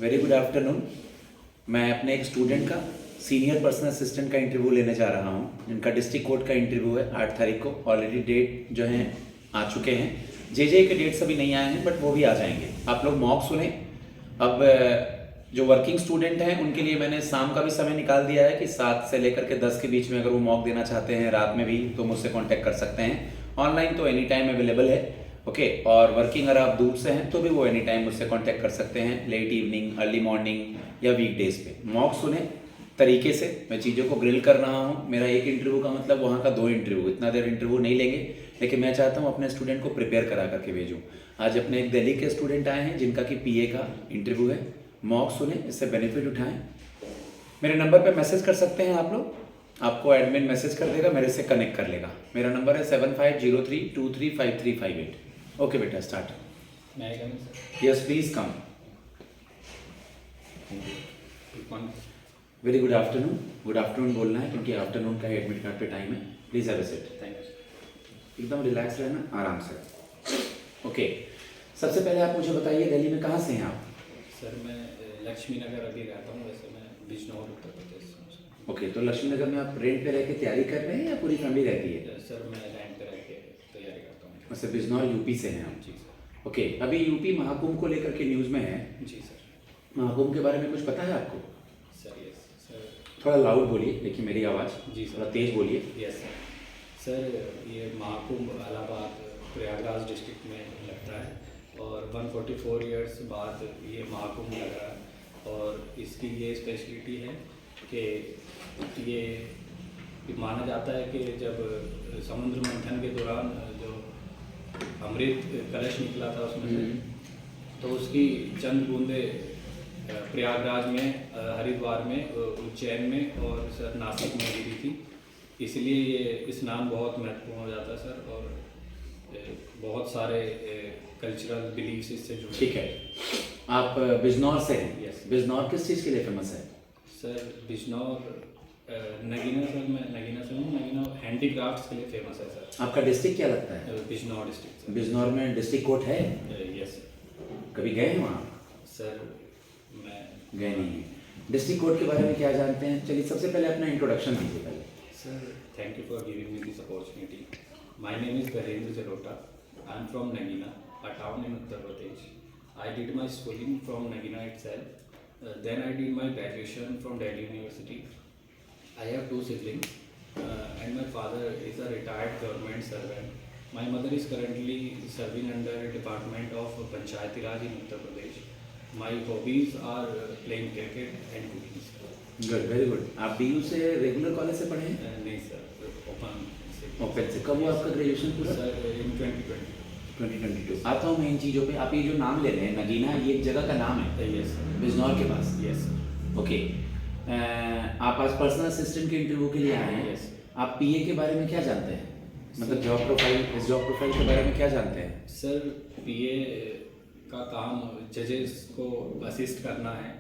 Very good afternoon. मैं अपने एक स्टूडेंट का सीनियर पर्सनल असिस्टेंट का इंटरव्यू लेने जा रहा हूँ, जिनका डिस्ट्रिक्ट कोर्ट का इंटरव्यू है 8 तारीख को। ऑलरेडी डेट जो है आ चुके हैं। जे के डेट्स अभी नहीं आए हैं, बट वो भी आ जाएंगे। आप लोग मॉक सुने। अब जो वर्किंग स्टूडेंट हैं उनके लिए मैंने शाम का भी समय निकाल दिया है कि 7 से लेकर के 10 के बीच में अगर वो मॉक देना चाहते हैं रात में भी, तो मुझसे कॉन्टैक्ट कर सकते हैं। ऑनलाइन तो एनी टाइम अवेलेबल है, ओके। और वर्किंग अगर आप दूर से हैं तो भी वो एनी टाइम मुझसे कांटेक्ट कर सकते हैं, लेट इवनिंग, अर्ली मॉर्निंग या वीकडेज पे। मॉक सुने तरीके से, मैं चीज़ों को ग्रिल कर रहा हूँ। मेरा एक इंटरव्यू का मतलब वहाँ का 2 इंटरव्यू, इतना देर इंटरव्यू नहीं लेंगे, लेकिन मैं चाहता हूँ अपने स्टूडेंट को प्रिपेयर करा करके भेजूँ। आज अपने एक दिल्ली के स्टूडेंट आए हैं जिनका कि PA का इंटरव्यू है। मॉक सुने, इससे बेनिफिट उठाएँ। मेरे नंबर पर मैसेज कर सकते हैं आप लोग, आपको एडमिन मैसेज कर देगा, मेरे से कनेक्ट कर लेगा। मेरा नंबर है 7503235358। ओके बेटा, start. Yes please come. Very good afternoon. Good afternoon बोलना है क्योंकि आफ्टरनून का एडमिट कार्ड पे टाइम है। Please have a seat. Thank you. एकदम रिलैक्स रहना, आराम से। ओके, सबसे पहले आप मुझे बताइए दिल्ली में कहाँ से हैं आप? सर मैं लक्ष्मी नगर अभी रहता हूँ, वैसे मैं बिजनौर उत्तर प्रदेश से हूँ। ओके, तो लक्ष्मी नगर में आप रेंट पे रह के तैयारी कर रहे हैं या पूरी फैमिली रहती है? सर मैं रेंट पे रह के तैयारी करता हूँ। अच्छा, बिजनौर यूपी से हैं आप? जी सर। ओके, अभी यूपी महाकुंभ को लेकर के न्यूज़ में है। जी सर। महाकुंभ के बारे में कुछ पता है आपको? Sir yes sir. थोड़ा लाउड बोलिए, देखिए मेरी आवाज़। जी सर। थोड़ा तेज़ बोलिए। Yes sir. सर ये महाकुंभ इलाहाबाद प्रयागराज डिस्ट्रिक्ट में लगता है और 144 ईयर्स बाद ये महाकुंभ लग रहा है। और इसकी ये स्पेशलिटी है कि ये माना जाता है कि जब समुद्र मंथन के दौरान जो अमृत कलश निकला था उसमें से, तो उसकी चंद बूंदे प्रयागराज में, हरिद्वार में, उज्जैन में और सर नासिक में गिरी थी। इसलिए ये स्नान बहुत महत्वपूर्ण हो जाता है सर। और बहुत सारे कल्चरल बिलीव्स इससे जुड़े। ठीक है, आप बिजनौर से हैं। यस। बिजनौर किस चीज़ के लिए फेमस है? सर बिजनौर नगीना, सर मैं नगीना से हूँ। नगीना हैंडीक्राफ्ट्स के लिए फेमस है सर। आपका डिस्ट्रिक्ट क्या लगता है? Bijnor district sir. बिजनौर में डिस्ट्रिक्ट कोर्ट है? Yes sir. कभी गए हैं वहाँ? सर मैं गए नहीं हैं। डिस्ट्रिक्ट कोर्ट के बारे में क्या जानते हैं? चलिए सबसे पहले अपना इंट्रोडक्शन दीजिए पहले। Sir thank you for giving me this opportunity. My name is Gajendra Jalota. I am from Nagina, a town in Uttar Pradesh. I did my schooling from Nagina itself. Then I did my graduation from Delhi University. I have 2 siblings, and my father is a retired government servant. My mother is currently serving under a department of Panchayati Raj in Uttar Pradesh. My hobbies are playing cricket and cooking. Good, very good. आप BU से regular college से पढ़े हैं? नहीं sir, open से। Open से। कब हुआ आपका ग्रेजुएशन पूरा? सर इन 2020। 2022। आता हूँ मैं इन चीज़ों पे। आप ये जो नाम ले रहे हैं नगीना, ये एक जगह का नाम है यस सर। बिजनौर के पास? Yes sir. ओके, आप आज पर्सनल असिस्टेंट के इंटरव्यू के लिए आए हैं। Yes. आप PA के बारे में क्या जानते हैं? मतलब जॉब प्रोफाइल, इस जॉब प्रोफाइल के बारे में क्या जानते हैं? सर PA का काम जजेस को असिस्ट करना है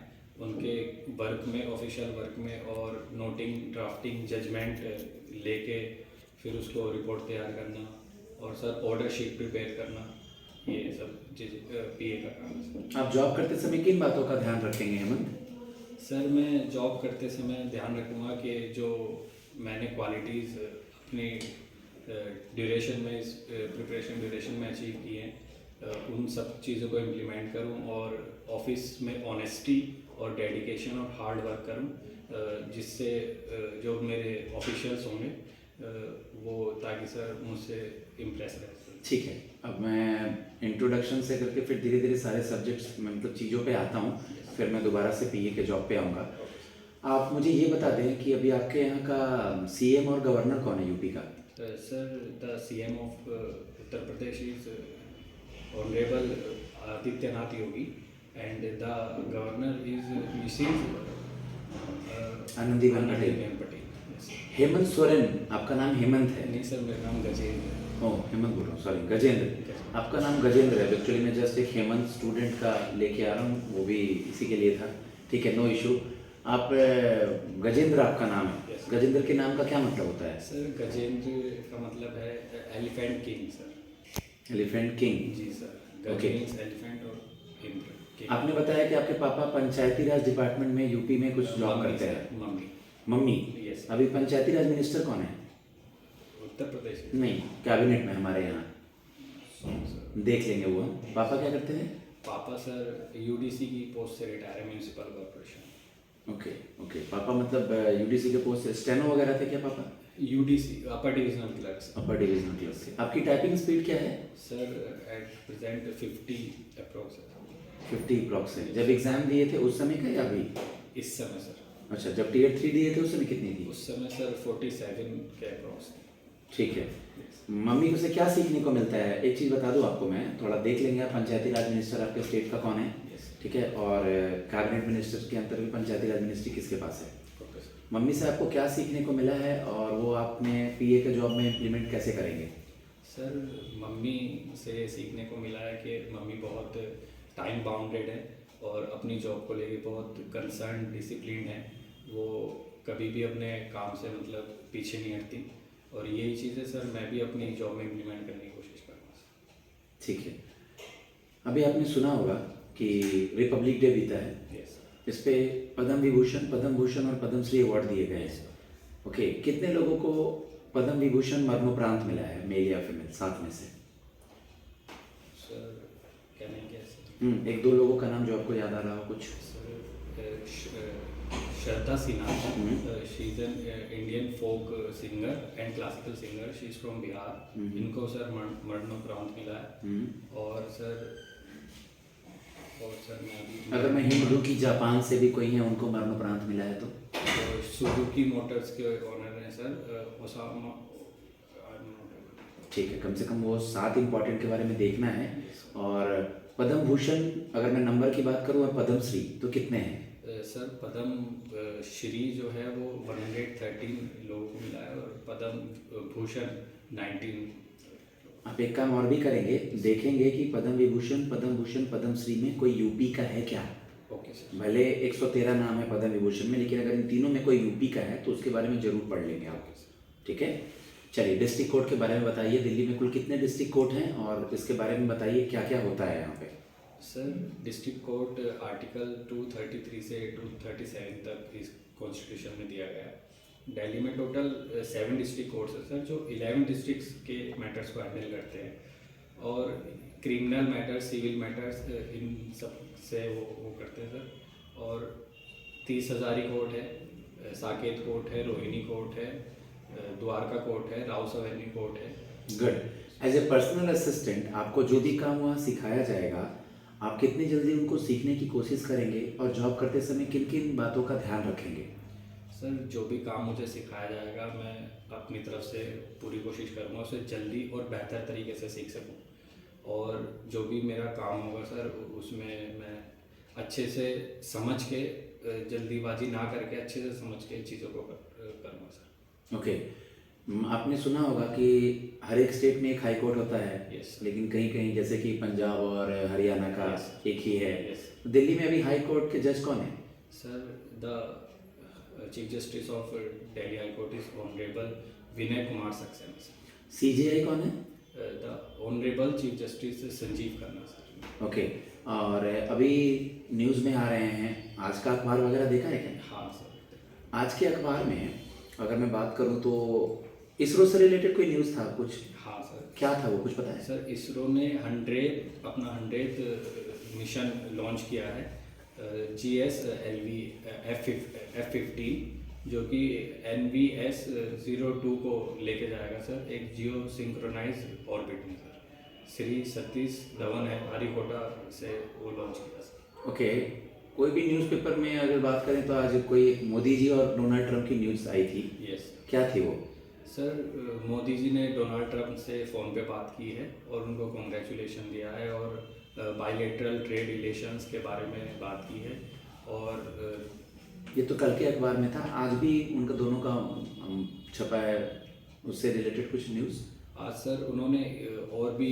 उनके वर्क में, ऑफिशियल वर्क में, और नोटिंग, ड्राफ्टिंग, जजमेंट लेके फिर उसको रिपोर्ट तैयार करना, और सर ऑर्डर शीट प्रिपेयर करना, ये सब PA का काम है सर। आप जॉब करते समय किन बातों का ध्यान रखेंगे हेमंत? सर मैं जॉब करते समय ध्यान रखूँगा कि जो मैंने क्वालिटीज़ अपनी ड्यूरेशन में, प्रिपरेशन ड्यूरेशन में अचीव की हैं, उन सब चीज़ों को इम्प्लीमेंट करूं, और ऑफिस में ऑनेस्टी और डेडिकेशन और हार्ड वर्क करूं, जिससे जो मेरे ऑफिशियल्स होंगे वो, ताकि सर मुझसे इम्प्रेस रहे। ठीक है, अब मैं इंट्रोडक्शन से करके फिर धीरे धीरे सारे सब्जेक्ट्स, मतलब चीज़ों पे आता हूँ, फिर मैं दोबारा से PA के जॉब पे आऊँगा। आप मुझे ये बता दें कि अभी आपके यहाँ का CM और गवर्नर कौन है यूपी का? Sir the CM of Uttar Pradesh is honourable Adityanath Yogi, and the governor is Mrs Anandiben Patel. Patel. Hemant Soren, आपका नाम हेमंत है? नहीं सर, मेरा नाम गजेंद्र है। ओह, हेमंत बोल रहा हूँ, सॉरी, गजेंद्र। आपका नाम गजेंद्र है। एक्चुअली मैं जस्ट एक हेमंत स्टूडेंट का लेके आ रहा हूँ, वो भी इसी के लिए था। ठीक है, नो इशू। आप गजेंद्र आपका नाम है। Yes. गजेंद्र के नाम का क्या मतलब होता है? सर गजेंद्र का मतलब है elephant king sir. Elephant king. जी सर। Okay. गजेंद्र एलिफेंट और इंद्र आपने बताया कि आपके पापा पंचायती राज डिपार्टमेंट में यूपी में कुछ जॉब मम्मी करते सर, हैं। मम्मी। Mummy yes. अभी पंचायती राज मिनिस्टर कौन है? उत्तर प्रदेश। नहीं, कैबिनेट में हमारे यहाँ सर, देख लेंगे वो। पापा क्या करते हैं? पापा सर यूडीसी की पोस्ट से रिटायर है, म्यूनिसिपल कॉर्पोरेशन। Okay okay. पापा मतलब यूडीसी के पोस्ट से स्टेनो वगैरह थे क्या पापा? यूडीसी अपर डिविजनल क्लर्क सर। अपर डिविजनल क्लर्क से। आपकी टाइपिंग स्पीड क्या है? सर एट प्रेजेंट 50 अप्रोक्स है 50 अप्रॉक्स है। जब एग्जाम दिए थे उस समय का या अभी? इस समय सर। अच्छा, जब टीयर 3 दिए थे उस समय कितनी थी? उस समय सर 47 के अप्रोक्स थी। ठीक है। मम्मी से क्या सीखने को मिलता है? एक चीज़ बता दूं आपको, मैं थोड़ा देख लेंगे। आप पंचायती राज मिनिस्टर आपके स्टेट का कौन है? यस। ठीक है। और कैबिनेट मिनिस्टर के अंतर भी पंचायती राज मिनिस्ट्री किसके पास है? Okay sir. मम्मी से आपको क्या सीखने को मिला है और वो आपने पीए के जॉब में इम्प्लीमेंट कैसे करेंगे? सर मम्मी से सीखने को मिला है कि मम्मी बहुत टाइम बाउंडेड है और अपनी जॉब को लेके बहुत कंसर्न डिसिप्लिन है। वो कभी भी अपने काम से मतलब पीछे नहीं हटती और यही चीज़ें सर मैं भी अपनी जॉब में इम्प्लीमेंट करने की कोशिश करूँगा सर। ठीक है। अभी आपने सुना होगा कि रिपब्लिक डे बीता है, यस इस पे पद्म विभूषण और पद्मश्री अवार्ड दिए गए हैं। ओके, कितने लोगों को पद्म विभूषण मरणोपरांत मिला है, मेल या फीमेल, 7 में से? सर क्या नहीं क्या सर? एक दो लोगों का नाम जो आपको याद आ रहा हो कुछ? Sir Shraddha Sinha, she is an Indian folk singer and classical singer, she is from Bihar. इनको सर मरणोपरांत मिला है। और सर मैं अभी अगर मैं हिंट दूं कि जापान से भी कोई है उनको मरणोपरांत मिला है तो? सुजुकी मोटर्स के ऑनर हैं सर ओसामा। ठीक है, कम से कम वो 7 इम्पॉर्टेंट के बारे में देखना है। और पद्म भूषण अगर मैं नंबर की बात करूँ और पद्मश्री तो कितने हैं? सर पद्म श्री जो है वो 113 लोगों को मिला है और पद्म भूषण 19। आप एक काम और भी करेंगे, देखेंगे कि पद्म विभूषण पद्मश्री में कोई यूपी का है क्या। Okay sir. भले 113 नाम है पद्म विभूषण में, लेकिन अगर इन तीनों में कोई यूपी का है तो उसके बारे में जरूर पढ़ लेंगे आप। ठीक है। चलिए, डिस्ट्रिक्ट कोर्ट के बारे में बताइए। दिल्ली में कुल कितने डिस्ट्रिक्ट कोर्ट हैं और इसके बारे में बताइए क्या क्या होता है यहाँ पे? सर डिस्ट्रिक्ट कोर्ट आर्टिकल 233 से 237 तक इस कॉन्स्टिट्यूशन में दिया गया है। दिल्ली में टोटल 7 डिस्ट्रिक्ट कोर्ट्स हैं सर, जो 11 डिस्ट्रिक्ट्स के मैटर्स को हैंडल करते हैं और क्रिमिनल मैटर्स, सिविल मैटर्स, इन सब से वो करते हैं सर। और 30 हज़ारी कोर्ट है, साकेत कोर्ट है, रोहिणी कोर्ट है, द्वारका कोर्ट है, राउस एवेन्यू कोर्ट है। Good. As a personal assistant आपको जो भी काम वहाँ सिखाया जाएगा, आप कितनी जल्दी उनको सीखने की कोशिश करेंगे और जॉब करते समय किन किन बातों का ध्यान रखेंगे? सर जो भी काम मुझे सिखाया जाएगा मैं अपनी तरफ से पूरी कोशिश करूँगा उसे जल्दी और बेहतर तरीके से सीख सकूँ। और जो भी मेरा काम होगा सर उसमें मैं अच्छे से समझ के, जल्दीबाजी ना करके अच्छे से समझ के चीज़ों को करूँगा सर। ओके। आपने सुना होगा कि हर एक स्टेट में एक हाई कोर्ट होता है। यस। लेकिन कहीं कहीं जैसे कि पंजाब और हरियाणा का यस। एक ही है। यस। दिल्ली में अभी हाई कोर्ट के जज कौन है? Sir the chief justice of Delhi high court is honourable Vinay Kumar Saxena. CJI कौन है? The honourable chief justice Sanjeev Khanna sir. Okay. और अभी न्यूज़ में आ रहे हैं, आज का अखबार वगैरह देखा है क्या? हाँ सर। आज के अखबार में अगर मैं बात करूं तो इसरो से रिलेटेड कोई न्यूज़ था कुछ? हाँ सर। क्या था वो, कुछ पता है? सर इसरो ने 100th मिशन लॉन्च किया है, GSLV F-15, जो कि NVS-02 को लेके जाएगा सर एक जियो सिंक्रोनाइज ऑर्बिट में सर। श्री सतीश धवन है हरिकोटा से वो लॉन्च किया सर। ओके। कोई भी न्यूज़पेपर में अगर बात करें तो आज कोई मोदी जी और डोनाल्ड ट्रंप की न्यूज़ आई थी। यस। क्या थी वो? सर मोदी जी ने डोनाल्ड ट्रंप से फ़ोन पे बात की है और उनको कॉन्ग्रेचुलेशन दिया है और बायलैटरल ट्रेड रिलेशंस के बारे में बात की है। और ये तो कल के अखबार में था, आज भी उनका दोनों का छपा है, उससे रिलेटेड कुछ न्यूज़? आज सर उन्होंने और भी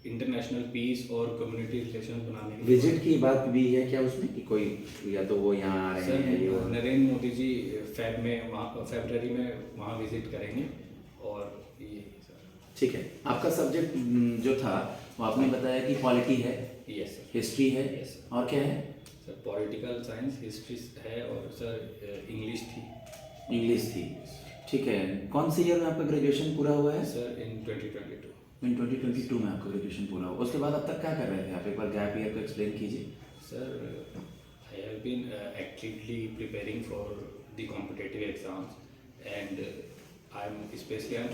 इंटरनेशनल पीस और कम्युनिटी रिलेशन बनाने की विजिट की बात भी है क्या उसमें कि कोई, या तो वो यहाँ आ रहे हैं ये सर नरेंद्र मोदी जी फरवरी में वहाँ विजिट करेंगे और ये सर। ठीक है। आपका सब्जेक्ट जो था वो आपने बताया कि पॉलिटी है, यस सर। हिस्ट्री है Yes, sir. और क्या है? सर पॉलिटिकल साइंस, हिस्ट्री है और सर इंग्लिश थी। इंग्लिश थी। ठीक है, कौन से ईयर में आपका ग्रेजुएशन पूरा हुआ है? सर इन 2022। इन 2022 में आपका ग्रेजुएशन पूरा हुआ। उसके बाद अब तक क्या कर रहे थे आप? एक बार गैप ईयर को एक्सप्लेन कीजिए। Sir, I have been actively preparing for the competitive exams, and I'm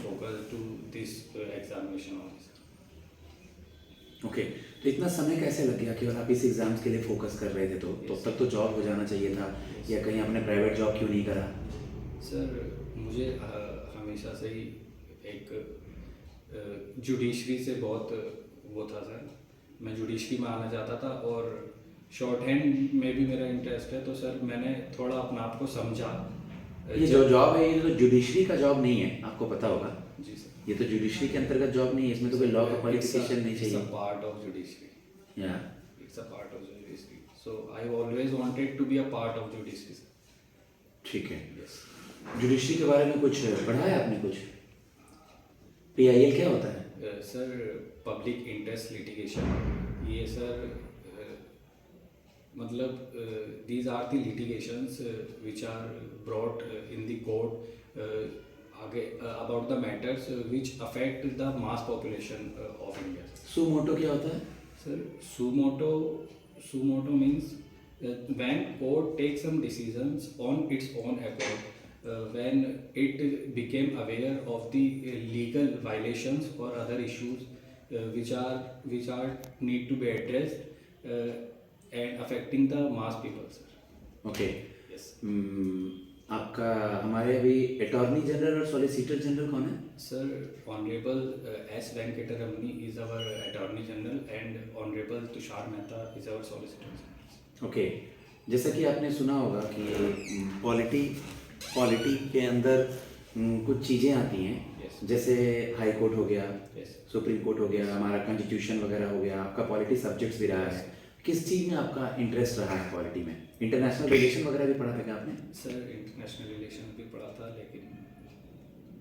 focused to this examination only. Okay, तो इतना समय कैसे लग गया कि अगर आप इस एग्ज़ाम्स के लिए फोकस कर रहे थे तो तब तक तो जॉब हो जाना चाहिए था, या कहीं आपने प्राइवेट जॉब क्यों नहीं करा? सर मुझे हमेशा से ही एक जुडिशरी से बहुत वो था सर, मैं जुडिशरी में आना चाहता था और शॉर्ट हैंड में भी मेरा इंटरेस्ट है, तो सर मैंने थोड़ा अपने आप को समझा। ये जो जॉब है ये तो जुडिशरी का जॉब नहीं है, आपको पता होगा। जी सर। ये तो जुडिशरी के अंतर्गत जॉब नहीं है, इसमें तो कोई लॉ का क्वालिफिकेशन नहीं It's a चाहिए। part of judiciary. या It's a part of judiciary. So I always wanted to be a part of judiciary. ठीक है, Yes. जुडिशरी के बारे में कुछ पढ़ा है आपने? कुछ PIL क्या होता है? सर पब्लिक इंटरेस्ट लिटिगेशन, ये सर मतलब these are the litigations which are brought in the court आगे about the matters which affect the mass population of India. सू मोटो क्या होता है? Sir, sumoto means when court takes some decisions on its own accord, when it became aware of the legal violations or other issues which are need to be addressed and affecting the mass people, sir. Okay, Yes. आपका हमारे अभी attorney general और solicitor general कौन है? Sir, Honorable S. Venkataramani is our Attorney General and Honorable Tushar Mehta is our Solicitor General. Okay, जैसा कि आपने सुना होगा कि पॉलिटी के अंदर कुछ चीज़ें आती हैं। Yes. जैसे हाई कोर्ट हो गया, Yes. सुप्रीम कोर्ट हो गया, हमारा कॉन्स्टिट्यूशन वगैरह हो गया, आपका पॉलिटी सब्जेक्ट्स भी रहा है। किस चीज़ में आपका इंटरेस्ट रहा है पॉलिटी में? इंटरनेशनल रिलेशन वगैरह भी पढ़ा था क्या आपने? सर इंटरनेशनल रिलेशन भी पढ़ा था, लेकिन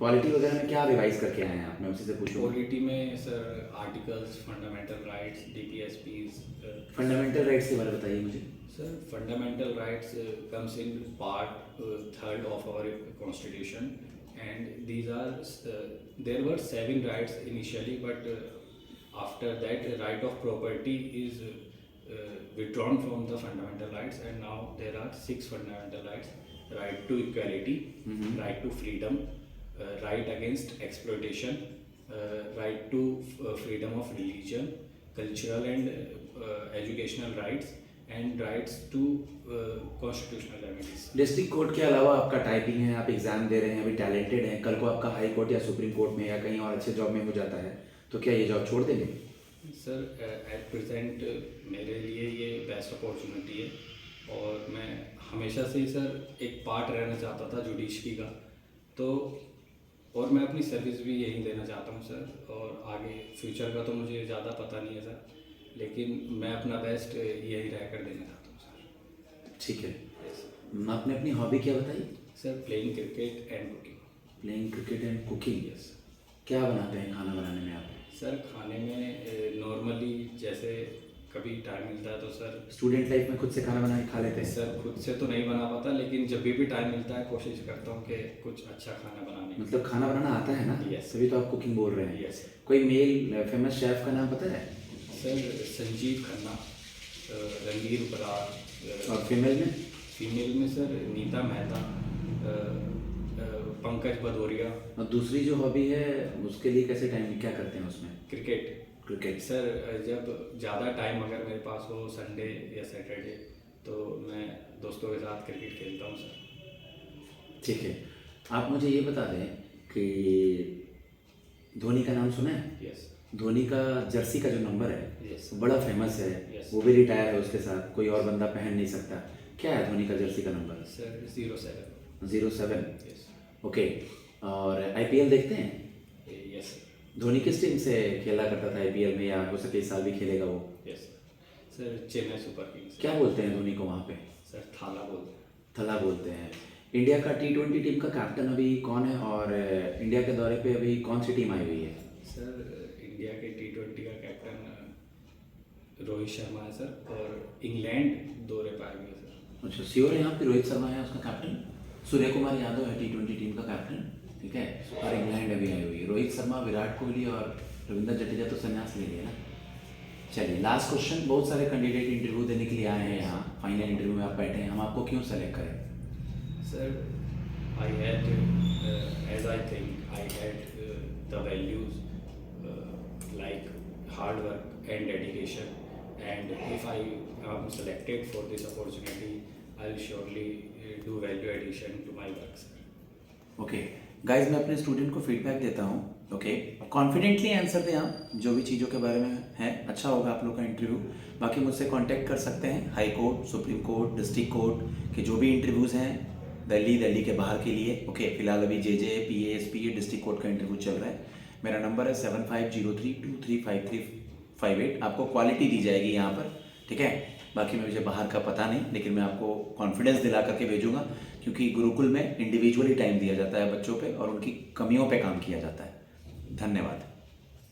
पॉलिटी वगैरह में क्या रिवाइज करके आए हैं आप? मैं उसी से पूछूँ। पॉलिटी में sir articles, fundamental rights, DPSPs. Fundamental rights के बारे में बताइए मुझे। Sir, fundamental rights comes in part third of our constitution, and these are there were 7 rights initially, but after that right of property is withdrawn from the fundamental rights, and now there are 6 fundamental rights: right to equality, right to freedom, right against exploitation, right to freedom of religion, cultural and educational rights, and rights to constitutional remedies. District court के अलावा आपका typing है, आप exam दे रहे हैं, अभी talented हैं, कल को आपका हाई कोर्ट या सुप्रीम कोर्ट में या कहीं और अच्छे जॉब में हो जाता है तो क्या ये जॉब छोड़ देंगे? सर एट प्रेजेंट मेरे लिए ये बेस्ट अपॉर्चुनिटी है, और मैं हमेशा से ही सर एक पार्ट रहना चाहता था जुडिशरी का, तो और मैं अपनी सर्विस भी यही देना चाहता हूँ सर, और आगे फ्यूचर का तो मुझे ज़्यादा पता नहीं है सर, लेकिन मैं अपना बेस्ट यही रह कर देना चाहता हूँ सर। ठीक है, आपने अपनी हॉबी क्या बताई? Sir playing cricket and cooking. Playing cricket and cooking. Yes. क्या बनाते हैं खाना बनाने में आप? सर खाने में नॉर्मली जैसे कभी टाइम मिलता है तो सर स्टूडेंट लाइफ में खुद से खाना बना के खा लेते हैं? सर खुद से तो नहीं बना पाता, लेकिन जब भी टाइम मिलता है कोशिश करता हूँ कि कुछ अच्छा खाना बनाने की। मतलब खाना बनाना आता है ना? Yes. तभी तो आप कुकिंग बोल रहे हैं। Yes. कोई मेल फेमस शेफ का नाम पता है? सर संजीव खन्ना, रणवीर बरार। और फीमेल में? फीमेल में सर नीता मेहता, पंकज भदौरिया। और दूसरी जो हॉबी है उसके लिए कैसे टाइम क्या करते हैं उसमें? क्रिकेट। क्रिकेट। सर जब ज़्यादा टाइम अगर मेरे पास हो संडे या सैटरडे, तो मैं दोस्तों के साथ क्रिकेट खेलता हूँ सर। ठीक है, आप मुझे ये बता दें कि धोनी का नाम सुना है? यस। धोनी का जर्सी का जो नंबर है Yes. वो बड़ा फेमस है। Yes. वो भी रिटायर है, उसके साथ कोई और बंदा पहन नहीं सकता। क्या है धोनी का जर्सी का नंबर? सर 07। 07। यस। ओके, और IPL देखते हैं? यस। धोनी किस टीम से खेला करता था IPL में, या हो सके इस साल भी खेलेगा वो? Yes sir Chennai super Kings. क्या बोलते हैं धोनी को वहाँ पे? सर थाला बोलते हैं। थला बोलते हैं। इंडिया का T20 टीम का कैप्टन अभी कौन है, और इंडिया के दौरे पे अभी कौन सी टीम आई हुई है? सर इंडिया के T20 का कैप्टन रोहित शर्मा है सर, और इंग्लैंड दौरे पर आएंगे सर। अच्छा, श्योर है यहाँ पे रोहित शर्मा है उसका कैप्टन, सूर्य कुमार यादव है T20 टीम का कैप्टन, ठीक है, और इंग्लैंड अभी आई हुई है। रोहित शर्मा, विराट कोहली और रविंद्र जडेजा तो संन्यास ले लिया ना। चलिए लास्ट क्वेश्चन, बहुत सारे कैंडिडेट इंटरव्यू देने के लिए आए हैं यहाँ, फाइनल इंटरव्यू में आप बैठे हैं, हम आपको क्यों सेलेक्ट करें? Sir, I had, as I think, I had the values like hard work and dedication, and if I am selected for this opportunity, I'll surely do value addition to my work, sir. Okay guys, मैं अपने student को feedback देता हूँ। Okay, confidently answer दें आप जो भी चीज़ों के बारे में है, अच्छा होगा आप लोग का इंटरव्यू। बाकी मुझसे कांटेक्ट कर सकते हैं, high court, supreme court, district court के जो भी इंटरव्यूज़ हैं दिल्ली के बाहर के लिए। ओके, फिलहाल अभी JJ, PA, SPA, district court का इंटरव्यू चल रहा है। मेरा नंबर है 7503235358। आपको क्वालिटी दी जाएगी यहाँ पर, ठीक है। बाकी मुझे बाहर का पता नहीं, लेकिन मैं आपको कॉन्फिडेंस दिला करके भेजूंगा, क्योंकि गुरुकुल में इंडिविजुअली टाइम दिया जाता है बच्चों पे और उनकी कमियों पे काम किया जाता है। धन्यवाद।